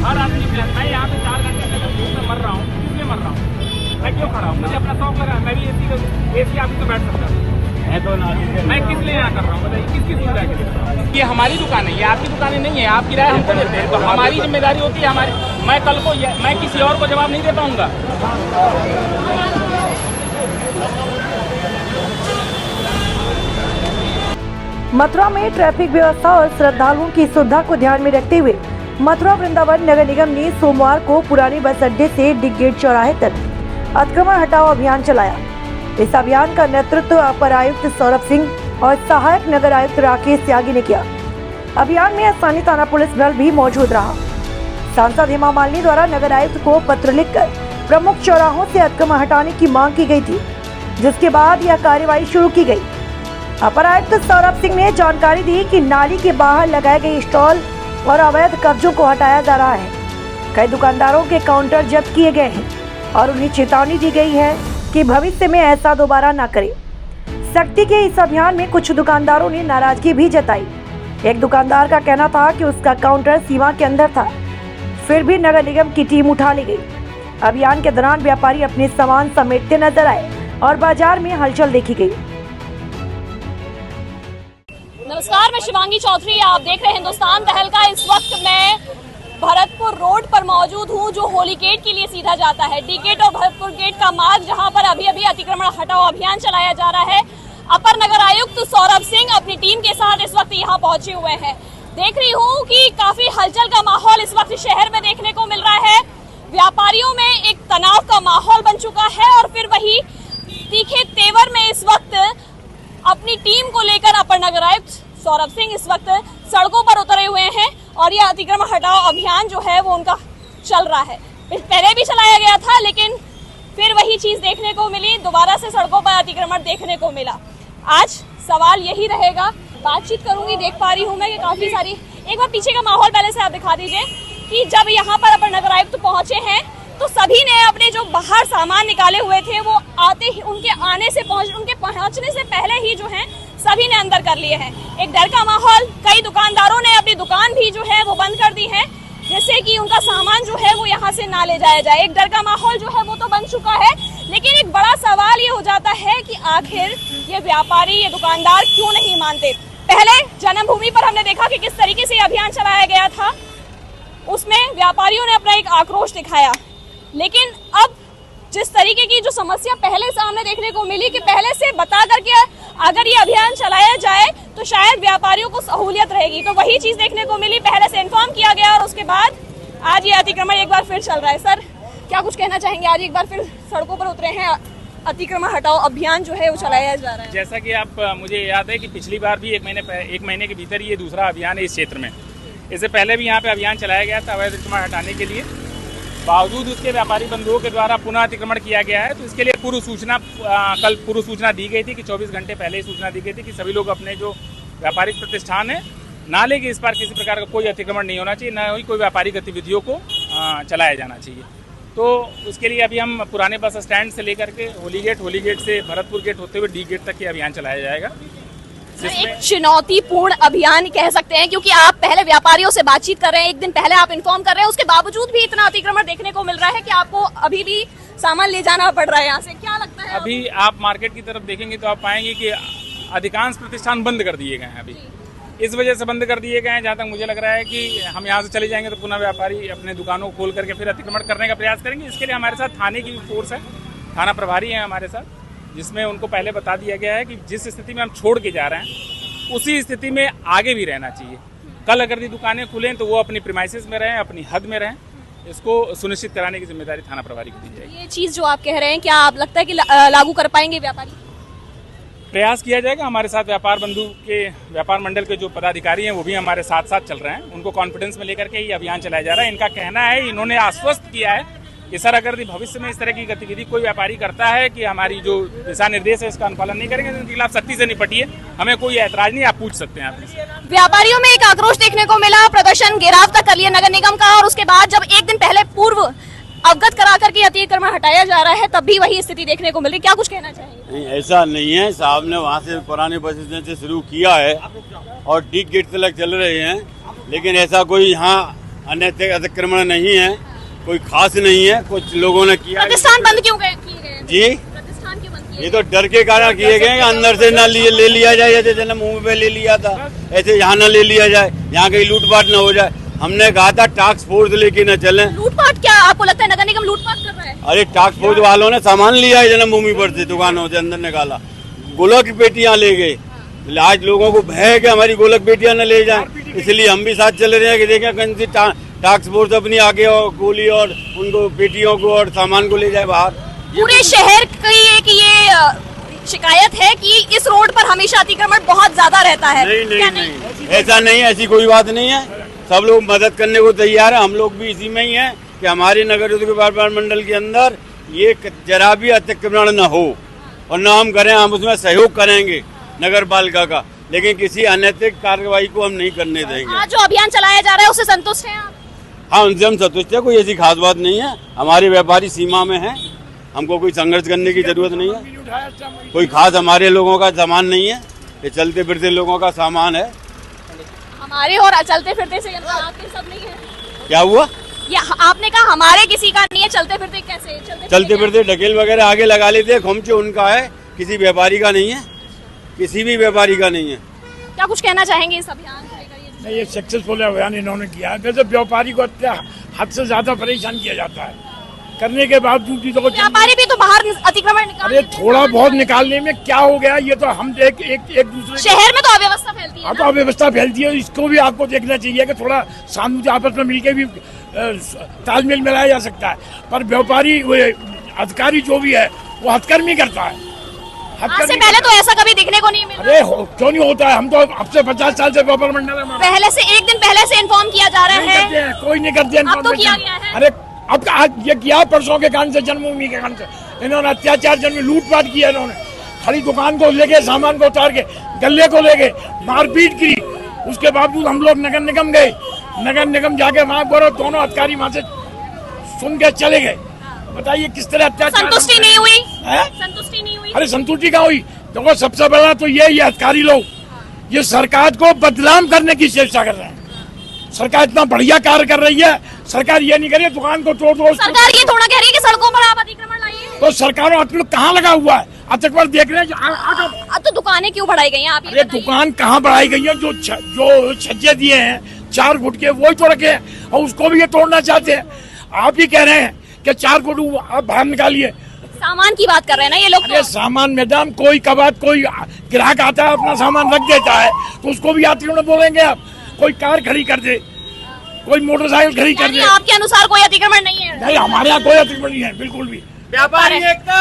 हर आदमी मैं यहाँ पे 4 घंटे से धूप में मर रहा हूँ, किसलिए मर रहा हूँ? मैं क्यों खड़ा हूँ? मुझे अपना शौक लगा, मैं भी एसी ऑफिस में बैठ सकता हूँ। मैं किस लिए यहाँ कर रहा हूँ बताइए, किसकी सुविधा के लिए? ये हमारी दुकान है, ये आपकी दुकानें नहीं है। आप किराया हमको देते हैं तो हमारी जिम्मेदारी होती है हमारी। मैं कल को मैं किसी और को जवाब नहीं दे पाऊंगा। मथुरा में ट्रैफिक व्यवस्था और श्रद्धालुओं की सुविधा को ध्यान में रखते हुए मथुरा वृंदावन नगर निगम ने सोमवार को पुराने बस अड्डे से डिग गेट चौराहे तक अतिक्रमण हटाओ अभियान चलाया। इस अभियान का नेतृत्व अपर आयुक्त सौरभ सिंह और सहायक नगर आयुक्त राकेश त्यागी ने किया। अभियान में स्थानीय थाना पुलिस बल भी मौजूद रहा। सांसद हेमा मालिनी द्वारा नगर आयुक्त को पत्र लिखकर प्रमुख चौराहों से अतिक्रमण हटाने की मांग की गई थी, जिसके बाद यह कार्यवाही शुरू की गई। अपर आयुक्त सौरभ सिंह ने जानकारी दी कि नाली के बाहर लगाए गए स्टॉल और अवैध कब्जों को हटाया जा रहा है। कई दुकानदारों के काउंटर जब्त किए गए हैं और उन्हें चेतावनी दी गई है कि भविष्य में ऐसा दोबारा न करें। सख्ती के इस अभियान में कुछ दुकानदारों ने नाराजगी भी जताई। एक दुकानदार का कहना था कि उसका काउंटर सीमा के अंदर था, फिर भी नगर निगम की टीम उठा ली गई। अभियान के दौरान व्यापारी अपने सामान समेटते नजर आए और बाजार में हलचल देखी गई। नमस्कार, मैं शिवांगी चौधरी, आप देख रहे हैं हिंदुस्तान तहलका। इस वक्त मैं भरतपुर रोड पर मौजूद हूं, जो होली गेट के लिए सीधा जाता है। डी गेट और भरतपुर गेट का मार्ग, जहां पर अभी अतिक्रमण हटाओ अभियान चलाया जा रहा है। अपर नगर आयुक्त सौरभ सिंह अपनी टीम के साथ इस वक्त यहां पहुंचे हुए हैं। देख रही हूं कि काफी हलचल का माहौल इस वक्त शहर में देखने को मिल रहा है। व्यापारियों में एक तनाव का माहौल बन चुका है और फिर वही तीखे तेवर में इस वक्त अपनी टीम को लेकर अपर नगर आयुक्त सौरभ सिंह इस वक्त सड़कों पर उतरे हुए हैं और यह अतिक्रमण हटाओ अभियान जो है वो उनका चल रहा है। पहले भी चलाया गया था, लेकिन फिर वही चीज देखने को मिली, दोबारा से सड़कों पर अतिक्रमण देखने को मिला। आज सवाल यही रहेगा। बातचीत करूंगी, देख पा रही हूँ मैं कि काफी सारी, एक बार पीछे का माहौल पहले से आप दिखा दीजिए कि जब यहाँ पर अपर नगर आयुक्त पहुंचे हैं तो सभी ने अपने जो बाहर सामान निकाले हुए थे वो आते ही उनके पहुंचने से पहले ही जो है सभी ने अंदर कर लिए हैं। एक डर का माहौल, कई दुकानदारों ने अपनी दुकान भी जो है वो बंद कर दी है, जिससे कि उनका सामान जो है वो यहाँ से ना ले जाया जाए। एक डर का माहौल जो है वो तो बन चुका है, लेकिन एक बड़ा सवाल ये हो जाता है कि आखिर ये व्यापारी, ये दुकानदार क्यों नहीं मानते। पहले जन्मभूमि पर हमने देखा कि किस तरीके से अभियान चलाया गया था, उसमें व्यापारियों ने अपना एक आक्रोश दिखाया, लेकिन अब जिस तरीके की जो समस्या पहले सामने देखने को मिली कि पहले से बता करके अगर ये अभियान चलाया जाए तो शायद व्यापारियों को सहूलियत रहेगी, तो वही चीज देखने को मिली। पहले से इन्फॉर्म किया गया और उसके बाद आज ये अतिक्रमण एक बार फिर चल रहा है। सर, क्या कुछ कहना चाहेंगे? आज एक बार फिर सड़कों पर उतरे हैं, अतिक्रमण हटाओ अभियान जो है वो चलाया जा रहा है। जैसा कि आप, मुझे याद है कि पिछली बार भी एक महीने के भीतर ये दूसरा अभियान है इस क्षेत्र में। इससे पहले भी यहाँ पे अभियान चलाया गया था अवैध अतिक्रमण हटाने के लिए। बावजूद उसके व्यापारी बंधुओं के द्वारा पुनः अतिक्रमण किया गया है, तो इसके लिए कल पूर्व सूचना दी गई थी कि 24 घंटे पहले ही सूचना दी गई थी कि सभी लोग अपने जो व्यापारिक प्रतिष्ठान है नाले के इस पार किसी प्रकार का कोई अतिक्रमण नहीं होना चाहिए, न ही कोई व्यापारिक गतिविधियों को चलाया जाना चाहिए। तो उसके लिए अभी हम पुराने बस स्टैंड से लेकर के होली गेट से भरतपुर गेट होते हुए डी गेट तक ये अभियान चलाया जाएगा। एक चुनौतीपूर्ण अभियान कह सकते हैं, क्योंकि आप पहले व्यापारियों से बातचीत कर रहे हैं, एक दिन पहले आप इन्फॉर्म कर रहे हैं, उसके बावजूद भी इतना अतिक्रमण देखने को मिल रहा है कि आपको अभी भी सामान ले जाना पड़ रहा है यहाँ से। क्या लगता है? अभी आप मार्केट की तरफ देखेंगे तो आप पाएंगे कि अधिकांश प्रतिष्ठान बंद कर दिए गए हैं। अभी इस वजह से बंद कर दिए गए हैं, जहाँ तक मुझे लग रहा है कि हम यहाँ से चले जाएंगे तो पुनः व्यापारी अपने दुकानों को खोल करके फिर अतिक्रमण करने का प्रयास करेंगे। इसके लिए हमारे साथ थाने की भी फोर्स है, थाना प्रभारी है हमारे साथ, जिसमें उनको पहले बता दिया गया है कि जिस स्थिति में हम छोड़ के जा रहे हैं उसी स्थिति में आगे भी रहना चाहिए। कल अगर ये दुकानें खुलें तो वो अपनी प्रीमाइसेस में रहें, अपनी हद में रहें। इसको सुनिश्चित कराने की जिम्मेदारी थाना प्रभारी को दी जाएगी। ये चीज जो आप कह रहे हैं, क्या आप लगता है कि लागू कर पाएंगे व्यापारी? प्रयास किया जाएगा। हमारे साथ व्यापार बंधु के, व्यापार मंडल के जो पदाधिकारी हैं वो भी हमारे साथ साथ चल रहे हैं। उनको कॉन्फिडेंस में लेकर के ये अभियान चलाया जा रहा है। इनका कहना है, इन्होंने आश्वस्त किया है कि सर अगर भविष्य में इस तरह की गतिविधि कोई व्यापारी करता है कि हमारी जो दिशा निर्देश है इसका अनुपालन नहीं करेंगे तो उनके खिलाफ सख्ती से निपटिए। हमें कोई ऐतराज नहीं, आप पूछ सकते हैं आप। व्यापारियों में एक आक्रोश देखने को मिला, प्रदर्शन घेराव तक कर लिया नगर निगम का, और उसके बाद जब एक दिन पहले पूर्व अवगत करा करके अतिक्रमण हटाया जा रहा है तब भी वही स्थिति देखने को मिल रही। क्या कुछ कहना चाहेंगे? नहीं, ऐसा नहीं है। साहब ने वहाँ से पुराने बस स्टैंड से शुरू किया है और डी गेट तक चल रहे हैं, लेकिन ऐसा कोई यहाँ अनैतिक अतिक्रमण नहीं है, कोई खास नहीं है। कुछ लोगों ने किया। प्रतिष्ठान बंद क्यों किए गए? जी, प्रतिष्ठान क्यों बंद किए? ये तो डर के कारण किए गए हैं, अंदर से न ले लिया जाए, जैसे जन्मभूमि पे ले लिया था, ऐसे यहाँ न ले लिया जाए, यहाँ कहीं लूटपाट न हो जाए। हमने कहा था टास्क फोर्स लेके न चले। लूटपाट क्या आपको लगता है नगर निगम लूटपाट कर रहा है? अरे टास्क फोर्स वालों ने सामान लिया है जन्मभूमि पर से, दुकानों से अंदर निकाला, गोलक पेटियां ले गए। आज लोगों को भय है कि हमारी गोलक पेटियां न ले जाएं, इसलिए हम भी साथ चल रहे हैं कि देखें कहीं से टास्क फोर्स अपनी आगे और गोली और उनको पेटियों को और सामान को ले जाए बाहर। पूरे शहर की एक ये शिकायत है कि इस रोड पर हमेशा अतिक्रमण बहुत ज्यादा रहता है। नहीं, ऐसा नहीं, ऐसी कोई बात नहीं है। सब लोग मदद करने को तैयार है, हम लोग भी इसी में ही हैं कि हमारे नगर व्यापार मंडल के अंदर ये जरा भी अतिक्रमण न हो और न हम करें। हम उसमें सहयोग करेंगे नगर पालिका का, लेकिन किसी अनैतिक कार्रवाई को हम नहीं करने देंगे। आज जो अभियान चलाया जा रहा है उससे संतुष्ट हैं आप? हाँ, उनसे हम संतुष्ट है, कोई ऐसी खास बात नहीं है। हमारे व्यापारी सीमा में है, हमको कोई संघर्ष करने की जरूरत नहीं है। कोई खास हमारे लोगों का सामान नहीं है, ये चलते फिरते लोगों का सामान है। हमारे और चलते फिरते से आपके सब नहीं है? क्या हुआ? ये आपने कहा हमारे किसी का नहीं है, चलते फिरते कैसे? चलते फिरते ढकेल वगैरह आगे लगा लेते हैं, खोमचे उनका है, किसी व्यापारी का नहीं है, किसी भी व्यापारी का नहीं है। क्या कुछ कहना चाहेंगे इस अभियान को लेकर? नहीं, ये सक्सेसफुल अभियान इन्होंने किया है। वैसे व्यापारी को हद से ज्यादा परेशान किया जाता है, करने के बावजूद भी तो व्यापारी भी तो बाहर अतिक्रमण निकाल। अरे थोड़ा बहुत निकालने में क्या हो गया, ये तो हम एक दूसरे शहर में तो अव्यवस्था फैलती है। तो अव्यवस्था फैलती है, इसको भी आपको देखना चाहिए कि थोड़ा सामूहिक आपस में मिलकर भी तालमेल मिलाया जा सकता है। पर व्यापारी अधिकारी जो भी है वो हथकर्मी करता है। आज से पहले तो ऐसा कभी दिखने को नहीं मिला। अरे क्यों नहीं होता है? हम तो अब से 50 साल से व्यापार मंडल है। पहले से एक दिन पहले से इन्फॉर्म किया जा रहा है, कोई नहीं करते। अब तो किया गया है। अरे अब आज ये किया परसों के कारण से, जन्मभूमि के कारण से इन्होंने अत्याचार जन्म लूटपाट किया। इन्होंने खाली दुकान को लेके, सामान को उतार के, गले को लेके मारपीट की। उसके बावजूद हम लोग नगर निगम गए, नगर निगम जाके वहाँ पर दोनों अधिकारी वहाँ से सुन के चले गए। बताइए किस तरह अत्याचार। संतुष्टि नहीं हुई? संतुष्टि नहीं हुई? अरे संतुष्टि कहाँ हुई? देखो सबसे बड़ा तो ये अधिकारी लोग ये सरकार को बदनाम करने की चेष्टा कर रहे हैं। सरकार इतना बढ़िया कार्य कर रही है, सरकार ये नहीं कर रही है दुकान को तोड़ दो। सरकार ये थोड़ा कह रही है कि सड़कों पर आप अतिक्रमण लाइए। तो सरकार अतिक्रमण कहाँ लगा हुआ है? अतिक्रमण देख रहे हैं। तो दुकानें क्यों बढ़ाई गई हैं आप? अरे दुकान कहाँ बढ़ाई गई है? जो छज्जे दिए हैं 4 फुट के, वही तो रखे हैं और उसको भी ये तोड़ना चाहते हैं। आप ही कह रहे हैं कि 4 फुट आप बाहर निकालिए। सामान की बात कर रहे हैं ना ये लोग। अरे सामान मैडम, कोई कबात, कोई ग्राहक आता है अपना सामान रख देता है तो उसको भी अतिक्रमण बोलेंगे आप? कोई कार खड़ी कर दे, कोई मोटरसाइकिल खड़ी कर दे। आपके अनुसार कोई अतिक्रमण नहीं है? नहीं, हमारे यहाँ कोई अतिक्रमण नहीं है, बिल्कुल भी। व्यापारी एकता।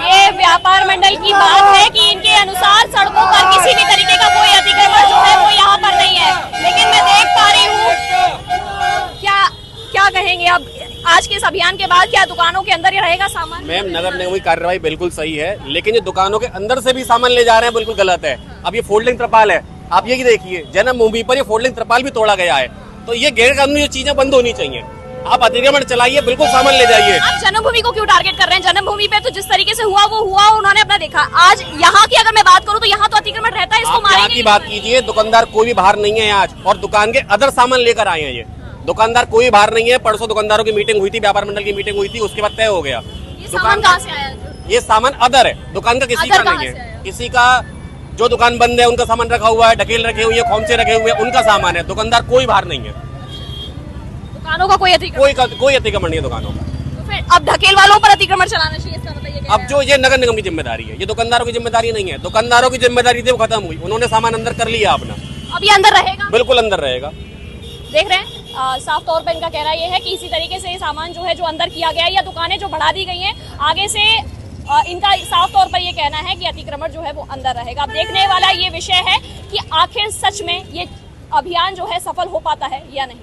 ये व्यापार मंडल की बात है कि इनके अनुसार सड़कों पर किसी भी तरीके का कोई अतिक्रमण जो है वो यहाँ पर नहीं है। लेकिन मैं देख पा रही हूँ, क्या कहेंगे अब आज के इस अभियान के बाद? क्या दुकानों के अंदर ही रहेगा सामान? मैम, नगर निगम की कार्रवाई बिल्कुल सही है, लेकिन ये दुकानों के अंदर से भी सामान ले जा रहे हैं, बिल्कुल गलत है। अब ये फोल्डिंग त्रिपाल है, आप ये देखिए, जन्मभूमि पर ये फोल्डिंग त्रिपाल भी तोड़ा गया है, तो ये गैर कानूनी चीजें बंद होनी चाहिए। आप अतिक्रमण चलाइए, बिल्कुल सामान ले जाइए। आप जन्मभूमि को क्यों टारगेट कर रहे हैं? जन्मभूमि पे तो जिस तरीके से हुआ वो हुआ, उन्होंने अपना देखा। आज यहाँ की अगर मैं बात करूँ तो यहाँ तो अतिक्रमण रहता है, इसको आप यहाँ की बात कीजिए, दुकानदार कोई भी बाहर नहीं है आज, और दुकान के अदर सामान लेकर आए हैं। ये दुकानदार कोई बाहर नहीं है। परसों दुकानदारों की मीटिंग हुई थी, व्यापार मंडल की मीटिंग हुई थी, उसके बाद तय हो गया। ये सामान कहाँ से आया? ये सामान अदर है, दुकान का किसी का नहीं है। किसी का जो दुकान बंद है उनका सामान रखा हुआ है, ढकेल रखे हुए, खोमचे रखे हुए, उनका सामान है। दुकानदार कोई बाहर नहीं है। दुकानों का कोई अतिक्रमण? कोई अतिक्रमण नहीं है दुकानों का। तो फिर अब ढकेल वालों पर अतिक्रमण चलाना चाहिए, इसका मतलब ये कह रहे हैं? अब जो ये नगर निगम की जिम्मेदारी है, ये दुकानदारों की जिम्मेदारी नहीं है। दुकानदारों की जिम्मेदारी थी वो खत्म हुई, उन्होंने सामान अंदर कर लिया अपना। अब ये अंदर रहेगा? बिल्कुल अंदर रहेगा। देख रहे हैं, साफ तौर पर इनका कहना यह है कि इसी तरीके से सामान जो है जो अंदर किया गया है या दुकानें जो बढ़ा दी गई हैं आगे से, इनका साफ तौर पर ये कहना है कि अतिक्रमण जो है वो अंदर रहेगा। अब देखने वाला ये विषय है कि आखिर सच में ये अभियान जो है सफल हो पाता है या नहीं।